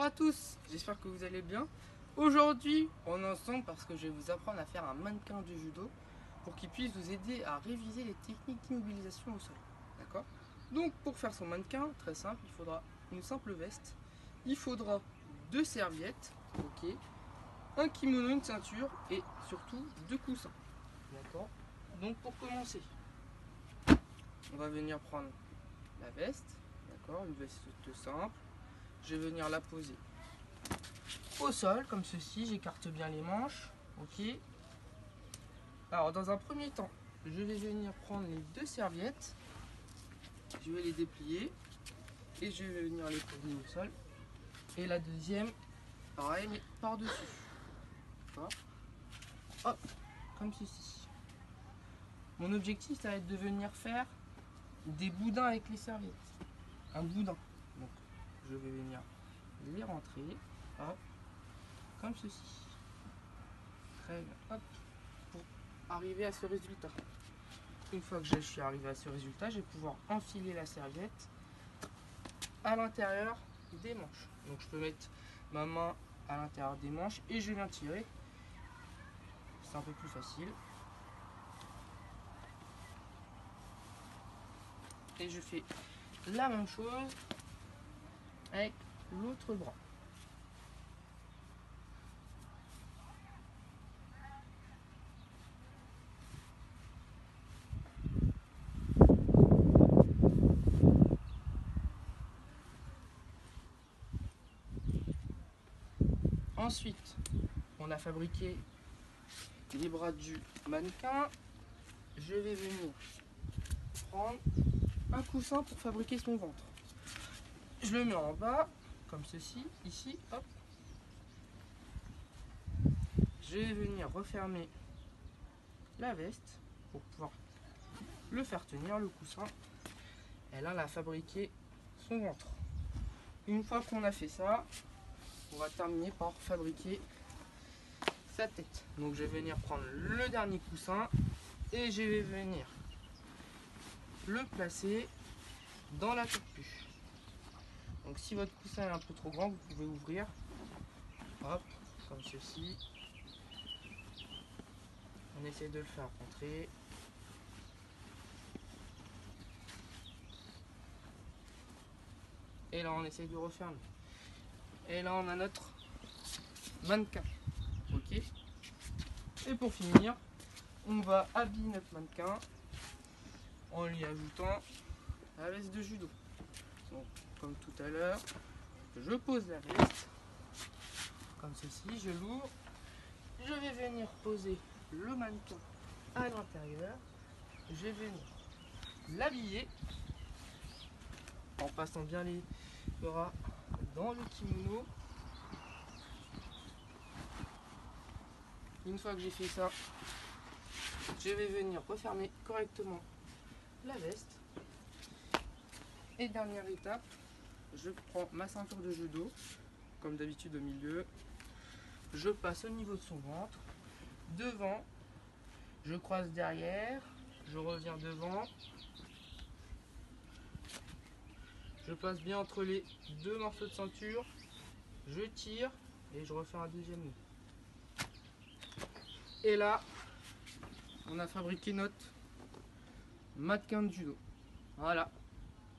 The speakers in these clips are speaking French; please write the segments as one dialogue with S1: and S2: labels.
S1: à tous, j'espère que vous allez bien. Aujourd'hui, on est ensemble parce que je vais vous apprendre à faire un mannequin de judo pour qu'il puisse vous aider à réviser les techniques d'immobilisation au sol. D'accord? Donc pour faire son mannequin, très simple, il faudra une simple veste, il faudra 2 serviettes, ok, un kimono, une ceinture et surtout 2 coussins. D'accord? Donc pour commencer, on va venir prendre la veste, d'accord, une veste simple. Je vais venir la poser au sol comme ceci, j'écarte bien les manches, ok. Alors dans un premier temps, je vais venir prendre les 2 serviettes, je vais les déplier et je vais venir les poser au sol. Et la deuxième, pareil mais par dessus, hop, comme ceci. Mon objectif ça va être de venir faire des boudins avec les serviettes, un boudin. Donc je vais venir les rentrer, hop, comme ceci. Très bien, hop, pour arriver à ce résultat. Une fois que je suis arrivé à ce résultat, je vais pouvoir enfiler la serviette à l'intérieur des manches. Donc je peux mettre ma main à l'intérieur des manches et je viens tirer. C'est un peu plus facile. Et je fais la même chose avec l'autre bras. Ensuite, on a fabriqué les bras du mannequin. Je vais venir prendre un coussin pour fabriquer son ventre. Je le mets en bas, comme ceci, ici, hop. Je vais venir refermer la veste pour pouvoir le faire tenir, le coussin. Et là, elle a fabriqué son ventre. Une fois qu'on a fait ça, on va terminer par fabriquer sa tête. Donc je vais venir prendre le dernier coussin et je vais venir le placer dans la tortue. Donc si votre coussin est un peu trop grand, vous pouvez ouvrir, hop, comme ceci. On essaie de le faire rentrer. Et là on essaie de refermer. Et là on a notre mannequin. Ok. Et pour finir, on va habiller notre mannequin en lui ajoutant la veste de judo. Donc comme tout à l'heure, je pose la veste comme ceci, je l'ouvre, je vais venir poser le mannequin à l'intérieur, je vais venir l'habiller en passant bien les bras dans le kimono. Une fois que j'ai fait ça, je vais venir refermer correctement la veste. Et dernière étape, je prends ma ceinture de judo, comme d'habitude au milieu. Je passe au niveau de son ventre, devant, je croise derrière, je reviens devant. Je passe bien entre les 2 morceaux de ceinture, je tire et je refais un deuxième nœud. Et là, on a fabriqué notre mannequin de judo. Voilà.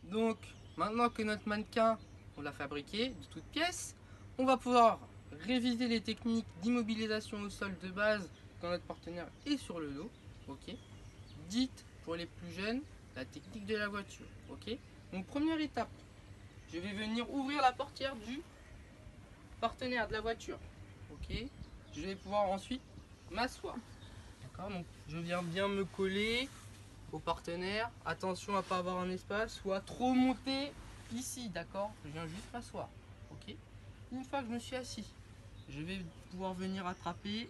S1: Donc, maintenant que notre mannequin, on l'a fabriqué de toutes pièces, on va pouvoir réviser les techniques d'immobilisation au sol de base quand notre partenaire est sur le dos. Ok. Dites pour les plus jeunes, la technique de la voiture. Ok. Donc, première étape, je vais venir ouvrir la portière du partenaire de la voiture. Ok. Je vais pouvoir ensuite m'asseoir. D'accord. Donc, je viens bien me coller au partenaire. Attention à pas avoir un espace ou à trop monter ici. D'accord. Je viens juste m'asseoir. Ok. Une fois que je me suis assis, je vais pouvoir venir attraper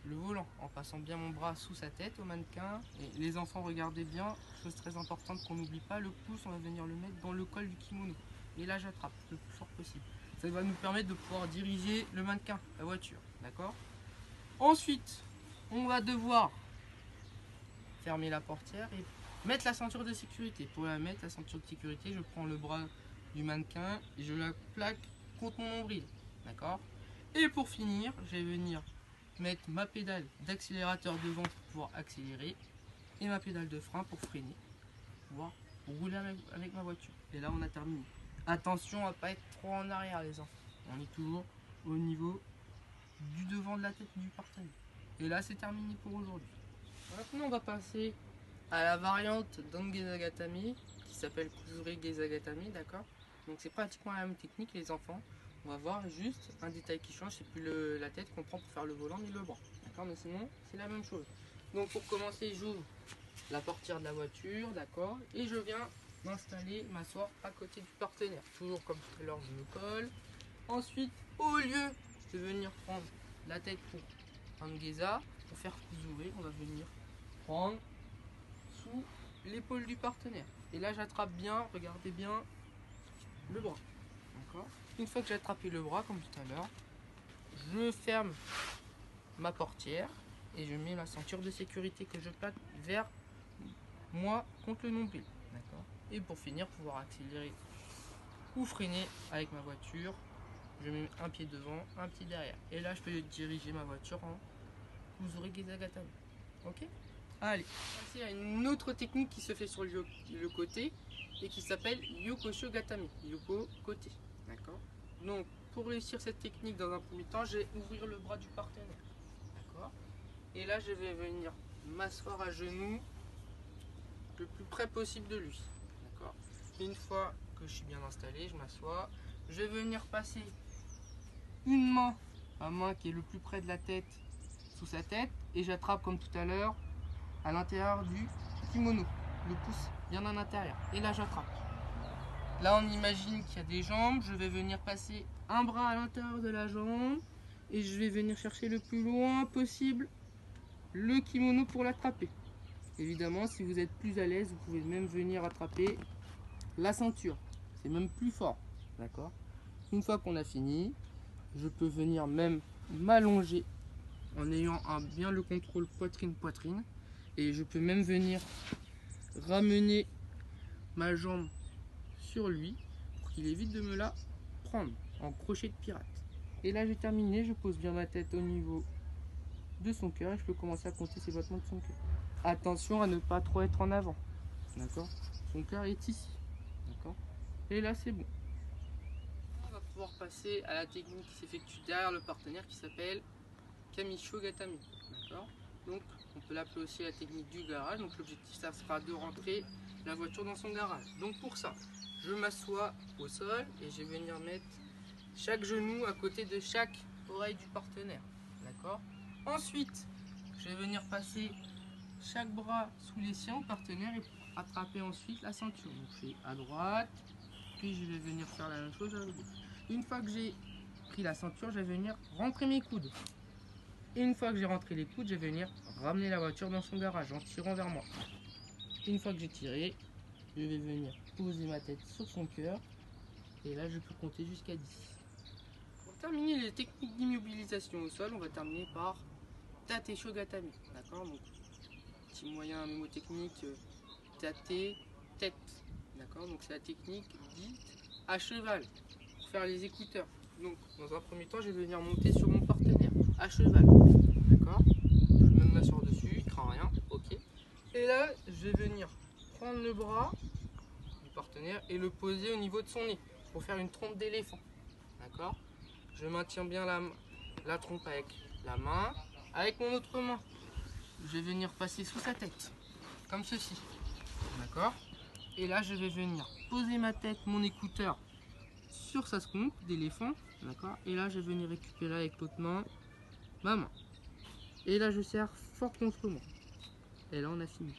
S1: le volant en passant bien mon bras sous sa tête au mannequin. Et les enfants, regardez bien, chose très importante qu'on n'oublie pas, le pouce on va venir le mettre dans le col du kimono et là j'attrape le plus fort possible. Ça va nous permettre de pouvoir diriger le mannequin, la voiture, d'accord. Ensuite on va devoir fermer la portière et mettre la ceinture de sécurité. Pour la mettre, la ceinture de sécurité, je prends le bras du mannequin et je la plaque contre mon nombril. D'accord? Et pour finir, je vais venir mettre ma pédale d'accélérateur devant pour pouvoir accélérer et ma pédale de frein pour freiner, pour pouvoir rouler avec ma voiture. Et là, on a terminé. Attention à ne pas être trop en arrière, les enfants. On est toujours au niveau du devant de la tête du partenaire. Et là, c'est terminé pour aujourd'hui. Maintenant, on va passer à la variante d'Angeza Gatami qui s'appelle Kuzuri Geza Gatami, d'accord? Donc c'est pratiquement la même technique, les enfants. On va voir juste un détail qui change, c'est plus la tête qu'on prend pour faire le volant mais le bras, d'accord? Mais sinon c'est la même chose. Donc pour commencer, j'ouvre la portière de la voiture, d'accord? Et je viens m'installer, m'asseoir à côté du partenaire. Toujours comme tout à l'heure, je me colle. Ensuite, au lieu de venir prendre la tête pour Angeza, pour faire Kuzuri, on va venir prendre sous l'épaule du partenaire. Et là, j'attrape bien, regardez bien, le bras. D'accord? Une fois que j'ai attrapé le bras, comme tout à l'heure, je ferme ma portière et je mets la ceinture de sécurité que je plaque vers moi contre le nombril. D'accord? Et pour finir, pouvoir accélérer ou freiner avec ma voiture, je mets un pied devant, un pied derrière. Et là, je peux diriger ma voiture en Kuzuri Geza Gatami. Ok? Allez, il y a une autre technique qui se fait sur le côté et qui s'appelle Yokosho Gatami. Yoko côté. D'accord? Donc, pour réussir cette technique, dans un premier temps, je vais ouvrir le bras du partenaire. D'accord? Et là, je vais venir m'asseoir à genoux le plus près possible de lui. D'accord? Une fois que je suis bien installé, je m'assois. Je vais venir passer une main, ma main qui est le plus près de la tête, sous sa tête, et j'attrape comme tout à l'heure à l'intérieur du kimono, le pouce bien à l'intérieur, et là j'attrape. Là on imagine qu'il y a des jambes, je vais venir passer un bras à l'intérieur de la jambe et je vais venir chercher le plus loin possible le kimono pour l'attraper. Évidemment, si vous êtes plus à l'aise, vous pouvez même venir attraper la ceinture, c'est même plus fort. D'accord? Une fois qu'on a fini, je peux venir même m'allonger en ayant bien le contrôle poitrine-poitrine. Et je peux même venir ramener ma jambe sur lui pour qu'il évite de me la prendre en crochet de pirate. Et là j'ai terminé, je pose bien ma tête au niveau de son cœur et je peux commencer à compter ses battements de son cœur. Attention à ne pas trop être en avant. D'accord? Son cœur est ici. D'accord? Et là c'est bon. On va pouvoir passer à la technique qui s'effectue derrière le partenaire qui s'appelle Kamisho Gatami. D'accord? Donc on peut l'appeler aussi la technique du garage. Donc l'objectif ça sera de rentrer la voiture dans son garage. Donc pour ça, je m'assois au sol et je vais venir mettre chaque genou à côté de chaque oreille du partenaire. D'accord? Ensuite, je vais venir passer chaque bras sous les siens au partenaire et attraper ensuite la ceinture. Donc je fais à droite, puis je vais venir faire la même chose à gauche. Une fois que j'ai pris la ceinture, je vais venir rentrer mes coudes. Et une fois que j'ai rentré les coudes, je vais venir ramener la voiture dans son garage en tirant vers moi. Une fois que j'ai tiré, je vais venir poser ma tête sur son cœur. Et là, je peux compter jusqu'à 10. Pour terminer les techniques d'immobilisation au sol, on va terminer par Tate Shogatami. D'accord? Donc, petit moyen mémotechnique, tate, tête. D'accord? Donc, c'est la technique dite à cheval pour faire les écouteurs. Donc, dans un premier temps, je vais venir monter sur mon partenaire à cheval. D'accord? Je vais même m'asseoir dessus, il ne craint rien. Ok. Et là, je vais venir prendre le bras du partenaire et le poser au niveau de son nez pour faire une trompe d'éléphant. D'accord? Je maintiens bien la trompe avec la main. Avec mon autre main, je vais venir passer sous sa tête, comme ceci. D'accord? Et là, je vais venir poser ma tête, mon écouteur, sur sa trompe d'éléphant. D'accord? Et là, je vais venir récupérer avec l'autre main ma main. Et là, je serre fort contre moi. Et là, on a fini.